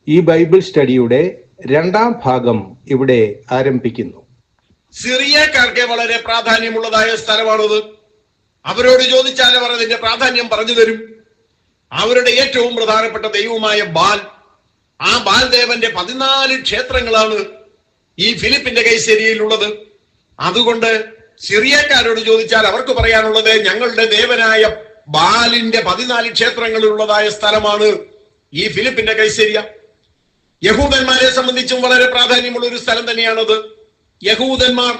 ഈ ബൈബിൾ സ്റ്റഡിയുടെ രണ്ടാം ഭാഗം ഇവിടെ ആരംഭിക്കുന്നു. സിറിയക്കാർക്ക് വളരെ പ്രാധാന്യമുള്ളതായ സ്ഥലമാണത്. അവരോട് ചോദിച്ചാൽ അവർ അതിന്റെ പ്രാധാന്യം പറഞ്ഞു തരും. അവരുടെ ഏറ്റവും പ്രധാനപ്പെട്ട ദൈവമായ ബാൽ, ആ ബാൽ ദേവന്റെ 14 ക്ഷേത്രങ്ങളാണ് ഈ ഫിലിപ്പിന്റെ കൈസരിയിലുള്ളത്. അതുകൊണ്ട് സിറിയക്കാരോട് ചോദിച്ചാൽ അവർക്ക് പറയാനുള്ളത് ഞങ്ങളുടെ ദേവനായ ബാലിന്റെ 14 ക്ഷേത്രങ്ങളുള്ളതായ സ്ഥലമാണ് ഈ ഫിലിപ്പിന്റെ കൈസരിയ. യഹൂദന്മാരെ സംബന്ധിച്ചും വളരെ പ്രാധാന്യമുള്ള ഒരു സ്ഥലം തന്നെയാണത്. യഹൂദന്മാർ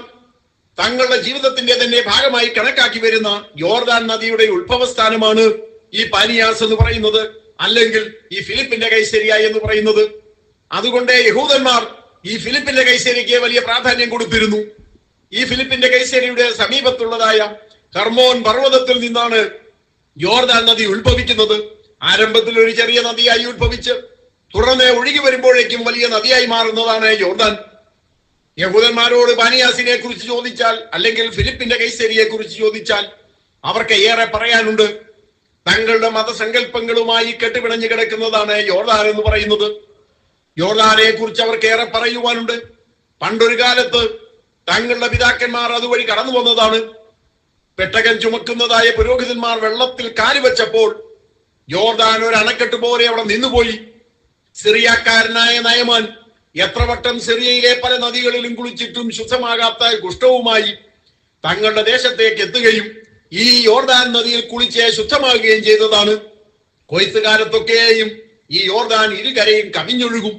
തങ്ങളുടെ ജീവിതത്തിന്റെ തന്നെ ഭാഗമായി കണക്കാക്കി വരുന്ന യോർദാൻ നദിയുടെ ഉത്ഭവസ്ഥാനമാണ് ഈ പാനിയാസ് എന്ന് പറയുന്നത്, അല്ലെങ്കിൽ ഈ ഫിലിപ്പിന്റെ കൈസരിയ എന്ന് പറയുന്നത്. അതുകൊണ്ട് യഹൂദന്മാർ ഈ ഫിലിപ്പിന്റെ കൈസരിക്ക് വലിയ പ്രാധാന്യം കൊടുത്തിരുന്നു. ഈ ഫിലിപ്പിന്റെ കൈസരിയുടെ സമീപത്തുള്ളതായ ഹെർമോൻ പർവ്വതത്തിൽ നിന്നാണ് യോർദാൻ നദി ഉത്ഭവിക്കുന്നത്. ആരംഭത്തിൽ ഒരു ചെറിയ നദിയായി ഉത്ഭവിച്ച് തുടർന്ന് ഒഴുകി വരുമ്പോഴേക്കും വലിയ നദിയായി മാറുന്നതാണ് യോർദാൻ. യഹൂദന്മാരോട് പാനിയാസിനെ കുറിച്ച് ചോദിച്ചാൽ, അല്ലെങ്കിൽ ഫിലിപ്പിന്റെ കൈസരിയെ കുറിച്ച് ചോദിച്ചാൽ അവർക്ക് ഏറെ പറയാനുണ്ട്. തങ്ങളുടെ മതസങ്കല്പങ്ങളുമായി കെട്ടുപിണഞ്ഞു കിടക്കുന്നതാണ് യോർദാൻ എന്ന് പറയുന്നത്. യോർദാനെ കുറിച്ച് അവർക്ക് ഏറെ പറയുവാനുണ്ട്. പണ്ടൊരു കാലത്ത് തങ്ങളുടെ പിതാക്കന്മാർ അതുവഴി കടന്നു വന്നതാണ്. പെട്ടകം ചുമക്കുന്നതായ പുരോഹിതന്മാർ വെള്ളത്തിൽ കാലുവെച്ചപ്പോൾ യോർദാൻ ഒരു അണക്കെട്ട് പോലെ അവിടെ നിന്നുപോയി. സിറിയക്കാരനായ നയമാൻ എത്ര വട്ടം സിറിയയിലെ പല നദികളിലും കുളിച്ചിട്ടും ശുദ്ധമാകാത്ത കുഷ്ഠവുമായി തങ്ങളുടെ ദേശത്തേക്ക് എത്തുകയും ഈ യോർദാൻ നദിയിൽ കുളിച്ച് ശുദ്ധമാകുകയും ചെയ്തതാണ്. കൊയ്ത്തുകാലത്തൊക്കെയും ഈ യോർദാൻ ഇരുകരയും കവിഞ്ഞൊഴുകും.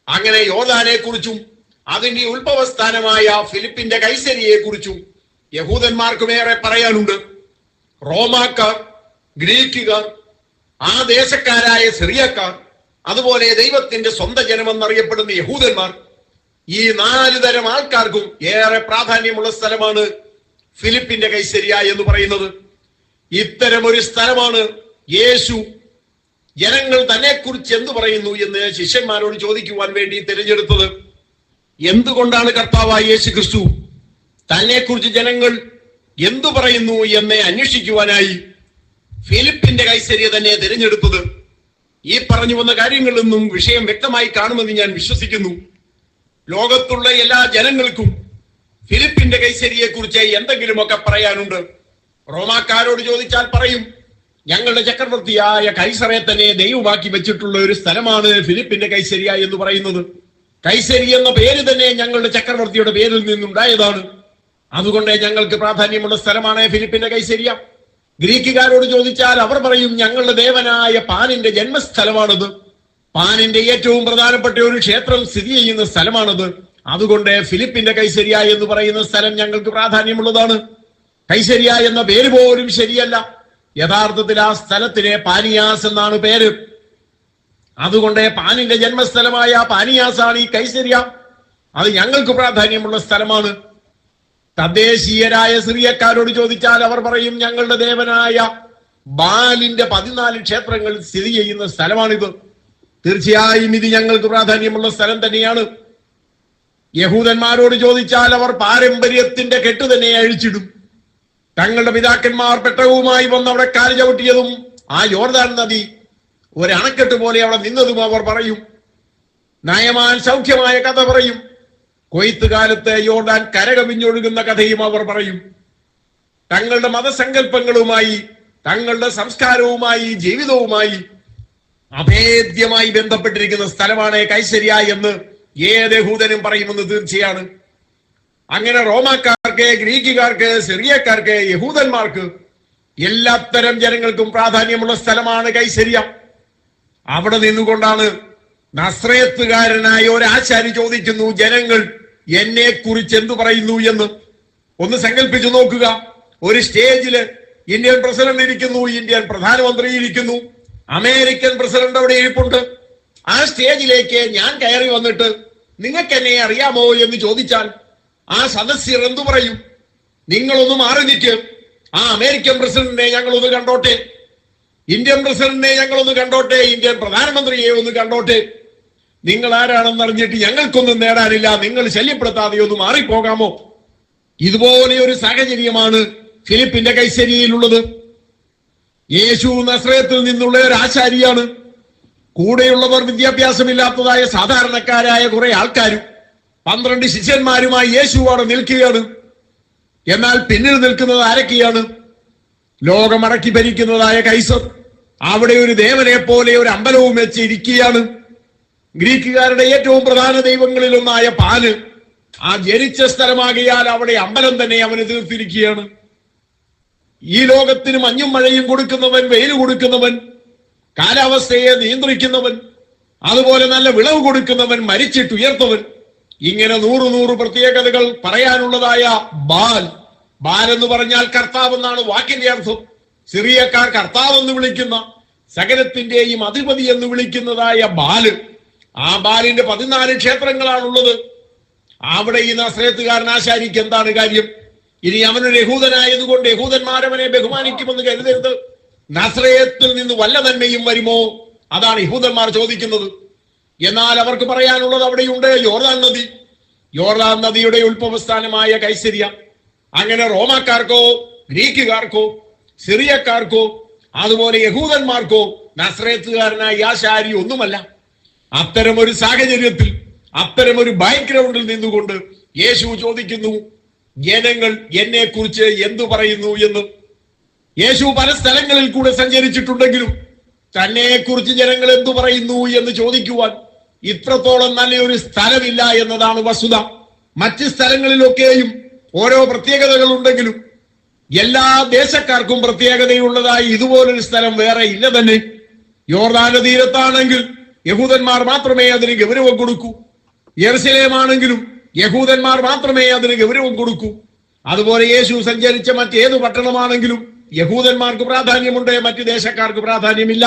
അങ്ങനെ യോർദാനെ കുറിച്ചും അതിന്റെ ഉത്ഭവസ്ഥാനമായ ഫിലിപ്പിന്റെ കൈസരിയെ കുറിച്ചും യഹൂദന്മാർക്കുമേറെ പറയാനുണ്ട്. റോമാക്കാർ, ഗ്രീക്കുകാർ, ആ ദേശക്കാരായ സിറിയക്കാർ, അതുപോലെ ദൈവത്തിന്റെ സ്വന്തം ജനമെന്നറിയപ്പെടുന്ന യഹൂദന്മാർ, ഈ 4 തരം ആൾക്കാർക്കും ഏറെ പ്രാധാന്യമുള്ള സ്ഥലമാണ് ഫിലിപ്പിന്റെ കൈസരിയ എന്ന് പറയുന്നത്. ഇത്തരം ഒരു സ്ഥലമാണ് യേശു ജനങ്ങൾ തന്നെ കുറിച്ച് എന്തു പറയുന്നു എന്ന് ശിഷ്യന്മാരോട് ചോദിക്കുവാൻ വേണ്ടി തിരഞ്ഞെടുത്തത്. എന്തുകൊണ്ടാണ് കർത്താവായ യേശു ക്രിസ്തു തന്നെ കുറിച്ച് ജനങ്ങൾ എന്തു പറയുന്നു എന്ന് അന്വേഷിക്കുവാനായി ഫിലിപ്പിന്റെ കൈസരിയ തന്നെ തിരഞ്ഞെടുത്തത്? ഈ പറഞ്ഞു വന്ന കാര്യങ്ങളിൽ നിന്നും വിഷയം വ്യക്തമായി കാണുമെന്ന് ഞാൻ വിശ്വസിക്കുന്നു. ലോകത്തുള്ള എല്ലാ ജനങ്ങൾക്കും ഫിലിപ്പിന്റെ കൈസരിയെ കുറിച്ച് എന്തെങ്കിലുമൊക്കെ പറയാനുണ്ട്. റോമാക്കാരോട് ചോദിച്ചാൽ പറയും ഞങ്ങളുടെ ചക്രവർത്തിയായ കൈസറെ തന്നെ ദൈവമാക്കി വെച്ചിട്ടുള്ള ഒരു സ്ഥലമാണ് ഫിലിപ്പിന്റെ കൈസരിയ എന്ന് പറയുന്നത്. കൈസരി എന്ന പേര് തന്നെ ഞങ്ങളുടെ ചക്രവർത്തിയുടെ പേരിൽ നിന്നുണ്ടായതാണ്. അതുകൊണ്ട് ഞങ്ങൾക്ക് പ്രാധാന്യമുള്ള സ്ഥലമാണ് ഫിലിപ്പിന്റെ കൈസരിയ. ഗ്രീക്കുകാരോട് ചോദിച്ചാൽ അവർ പറയും ഞങ്ങളുടെ ദേവനായ പാനിന്റെ ജന്മസ്ഥലമാണത്. പാനിന്റെ ഏറ്റവും പ്രധാനപ്പെട്ട ഒരു ക്ഷേത്രം സ്ഥിതി ചെയ്യുന്ന സ്ഥലമാണത്. അതുകൊണ്ട് ഫിലിപ്പിന്റെ കൈസരിയ എന്ന് പറയുന്ന സ്ഥലം ഞങ്ങൾക്ക് പ്രാധാന്യമുള്ളതാണ്. കൈസരിയ എന്ന പേര് പോലും ശരിയല്ല. യഥാർത്ഥത്തിൽ ആ സ്ഥലത്തിന് പാനിയാസ് എന്നാണ് പേര്. അതുകൊണ്ട് പാനിന്റെ ജന്മസ്ഥലമായ പാനിയാസാണ് ഈ കൈസരിയ. അത് ഞങ്ങൾക്ക് പ്രാധാന്യമുള്ള സ്ഥലമാണ്. തദ്ദേശീയരായ സിറിയക്കാരോട് ചോദിച്ചാൽ അവർ പറയും ഞങ്ങളുടെ ദേവനായ ബാലിന്റെ 14 ക്ഷേത്രങ്ങൾ സ്ഥിതി ചെയ്യുന്ന സ്ഥലമാണിത്. തീർച്ചയായും ഇത് ഞങ്ങൾക്ക് പ്രാധാന്യമുള്ള സ്ഥലം തന്നെയാണ്. യഹൂദന്മാരോട് ചോദിച്ചാൽ അവർ പാരമ്പര്യത്തിന്റെ കെട്ട് തന്നെ അഴിച്ചിടും. തങ്ങളുടെ പിതാക്കന്മാർ പെട്ടകവുമായി വന്ന് അവിടെ കാല് ചവിട്ടിയതും ആ യോർദാൻ നദി ഒരു അണക്കെട്ട് പോലെ അവിടെ നിന്നതും അവർ പറയും. നയമാൻ സൗഖ്യമായ കഥ പറയും. കൊയ്ത്തുകാലത്ത് യോർദാൻ കരകവിഞ്ഞൊഴുകുന്ന കഥയും അവർ പറയും. തങ്ങളുടെ മതസങ്കല്പങ്ങളുമായി, തങ്ങളുടെ സംസ്കാരവുമായി, ജീവിതവുമായി അഭേദ്യമായി ബന്ധപ്പെട്ടിരിക്കുന്ന സ്ഥലമാണ് കൈസരിയ എന്ന് ഏത് യഹൂദനും പറയുമെന്ന് തീർച്ചയാണ്. അങ്ങനെ റോമാക്കാർക്ക്, ഗ്രീക്കുകാർക്ക്, സിറിയക്കാർക്ക്, യഹൂദന്മാർക്ക് എല്ലാത്തരം ജനങ്ങൾക്കും പ്രാധാന്യമുള്ള സ്ഥലമാണ് കൈസരിയ. അവിടെ നിന്നുകൊണ്ടാണ് നസ്രയത്തുകാരനായ ഒരു ആശാരി ചോദിക്കുന്നു ജനങ്ങൾ എന്നെ കുറിച്ച് എന്തു പറയുന്നു എന്ന്. ഒന്ന് സങ്കല്പിച്ചു നോക്കുക. ഒരു സ്റ്റേജില് ഇന്ത്യൻ പ്രസിഡന്റ് ഇരിക്കുന്നു, ഇന്ത്യൻ പ്രധാനമന്ത്രി ഇരിക്കുന്നു, അമേരിക്കൻ പ്രസിഡന്റ് അവിടെ ഇരിപ്പുണ്ട്. ആ സ്റ്റേജിലേക്ക് ഞാൻ കയറി വന്നിട്ട് നിങ്ങൾക്ക് എന്നെ അറിയാമോ എന്ന് ചോദിച്ചാൽ ആ സദസ്യർ എന്തു പറയും? നിങ്ങളൊന്ന് മാറി നിൽക്കും. ആ അമേരിക്കൻ പ്രസിഡന്റിനെ ഞങ്ങളൊന്ന് കണ്ടോട്ടെ, ഇന്ത്യൻ പ്രസിഡന്റിനെ ഞങ്ങളൊന്ന് കണ്ടോട്ടെ, ഇന്ത്യൻ പ്രധാനമന്ത്രിയെ ഒന്ന് കണ്ടോട്ടെ. നിങ്ങൾ ആരാണെന്ന് അറിഞ്ഞിട്ട് ഞങ്ങൾക്കൊന്നും നേടാനില്ല, നിങ്ങൾ ശല്യപ്പെടുത്താതെ ഒന്ന് മാറിപ്പോകാമോ? ഇതുപോലെ ഒരു സാഹചര്യമാണ് ഫിലിപ്പിന്റെ കൈസരിയിലുള്ളത്. യേശു നസ്രയത്തിൽ നിന്നുള്ള ഒരു ആശാരിയാണ്. കൂടെയുള്ളവർ വിദ്യാഭ്യാസമില്ലാത്തതായ സാധാരണക്കാരായ കുറെ ആൾക്കാരും 12 ശിഷ്യന്മാരുമായി യേശു അവിടെ നിൽക്കുകയാണ്. എന്നാൽ പിന്നിൽ നിൽക്കുന്നത് ആരൊക്കെയാണ്? ലോകമടക്കി ഭരിക്കുന്നതായ കൈസർ. അവിടെ ഒരു ദേവനെ പോലെ ഒരു അമ്പലവും വെച്ച് ഇരിക്കുകയാണ്. ഗ്രീക്കുകാരുടെ ഏറ്റവും പ്രധാന ദൈവങ്ങളിൽ ഒന്നായ പാല് ആ ജനിച്ച സ്ഥലമാകിയാൽ അവിടെ അമ്പലം തന്നെ അവന് തീർത്തിരിക്കുകയാണ്. ഈ ലോകത്തിന് മഞ്ഞും മഴയും കൊടുക്കുന്നവൻ, വെയിൽ കൊടുക്കുന്നവൻ, കാലാവസ്ഥയെ നിയന്ത്രിക്കുന്നവൻ, അതുപോലെ നല്ല വിളവ് കൊടുക്കുന്നവൻ, മരിച്ചിട്ടുയർത്തവൻ, ഇങ്ങനെ 100 പ്രത്യേകതകൾ പറയാനുള്ളതായ ബാൽ എന്ന് പറഞ്ഞാൽ കർത്താവ് എന്നാണ് വാക്കിന്റെ അർത്ഥം. സിറിയക്കാർ കർത്താവ് എന്ന് വിളിക്കുന്ന, സകലത്തിന്റെയും അധിപതി എന്ന് വിളിക്കുന്നതായ ബാല്. ആ ബാലിന്റെ 14 ക്ഷേത്രങ്ങളാണുള്ളത്. അവിടെ ഈ നസ്രയത്തുകാരൻ ആശാരിക്ക് എന്താണ് കാര്യം? ഇനി അവനൊരു യഹൂദനായതുകൊണ്ട് യഹൂദന്മാരവനെ ബഹുമാനിക്കുമെന്ന് കരുതരുത്. നസ്രയത്തിൽ നിന്ന് വല്ല നന്മയും വരുമോ? അതാണ് യഹൂദന്മാർ ചോദിക്കുന്നത്. എന്നാൽ അവർക്ക് പറയാനുള്ളത് അവിടെയുണ്ട്. യോർദാൻ നദിയുടെ ഉത്ഭവസ്ഥാനമായ കൈസരിയ. അങ്ങനെ റോമാക്കാർക്കോ ഗ്രീക്കുകാർക്കോ സിറിയക്കാർക്കോ അതുപോലെ യഹൂദന്മാർക്കോ നസ്രയത്തുകാരനായ ആശാരി ഒന്നുമല്ല. അത്തരമൊരു സാഹചര്യത്തിൽ, അത്തരമൊരു ബാക്ക്ഗ്രൗണ്ടിൽ നിന്നുകൊണ്ട് യേശു ചോദിക്കുന്നു, ജനങ്ങൾ എന്നെ കുറിച്ച് എന്തു പറയുന്നു എന്ന്. യേശു പല സ്ഥലങ്ങളിൽ കൂടെ സഞ്ചരിച്ചിട്ടുണ്ടെങ്കിലും തന്നെ കുറിച്ച് ജനങ്ങൾ എന്തു പറയുന്നു എന്ന് ചോദിക്കുവാൻ ഇത്രത്തോളം നല്ലൊരു സ്ഥലമില്ല എന്നതാണ് വസ്തുത. മറ്റ് സ്ഥലങ്ങളിലൊക്കെയും ഓരോ പ്രത്യേകതകൾ ഉണ്ടെങ്കിലും എല്ലാ ദേശക്കാർക്കും പ്രത്യേകതയുള്ളതായി ഇതുപോലൊരു സ്ഥലം വേറെ ഇല്ല തന്നെ. യോർദാന്റെ തീരത്താണെങ്കിൽ യഹൂദന്മാർ മാത്രമേ അതിന് ഗൗരവം കൊടുക്കൂ. യെരുശലേമാണെങ്കിലും യഹൂദന്മാർ മാത്രമേ അതിന് ഗൗരവം കൊടുക്കൂ. അതുപോലെ യേശു സഞ്ചരിച്ച മറ്റേത് പട്ടണമാണെങ്കിലും യഹൂദന്മാർക്ക് പ്രാധാന്യമുണ്ട്, മറ്റു ദേശക്കാർക്ക് പ്രാധാന്യമില്ല.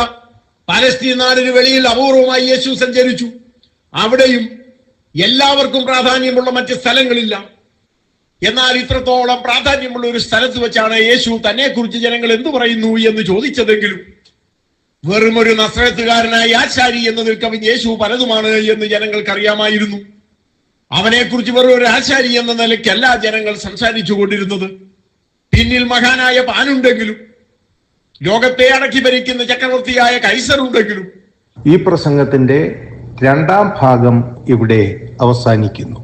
പലസ്തീൻ നാടിന് വെളിയിൽ അപൂർവമായി യേശു സഞ്ചരിച്ചു. അവിടെയും എല്ലാവർക്കും പ്രാധാന്യമുള്ള മറ്റ് സ്ഥലങ്ങളില്ല. എന്നാൽ ഇത്രത്തോളം പ്രാധാന്യമുള്ള ഒരു സ്ഥലത്ത് വെച്ചാണ് യേശു തന്നെ കുറിച്ച് ജനങ്ങൾ എന്തു പറയുന്നു എന്ന് ചോദിച്ചതെങ്കിലും വെറും ഒരു നസ്രയത്തുകാരനായ ആശാരി എന്നതിൽ കവിഞ്ഞ യേശു പലതുമാണ് എന്ന് ജനങ്ങൾക്കറിയാമായിരുന്നു. അവനെ കുറിച്ച് വെറും ഒരു ആശാരി എന്ന നിലയ്ക്കല്ല ജനങ്ങൾ സംസാരിച്ചു കൊണ്ടിരുന്നത്. പിന്നിൽ മഹാനായ പാനുണ്ടെങ്കിലും ലോകത്തെ അടക്കി ഭരിക്കുന്ന ചക്രവർത്തിയായ കൈസർ ഉണ്ടെങ്കിലും. ഈ പ്രസംഗത്തിന്റെ 2ാം ഭാഗം ഇവിടെ അവസാനിക്കുന്നു.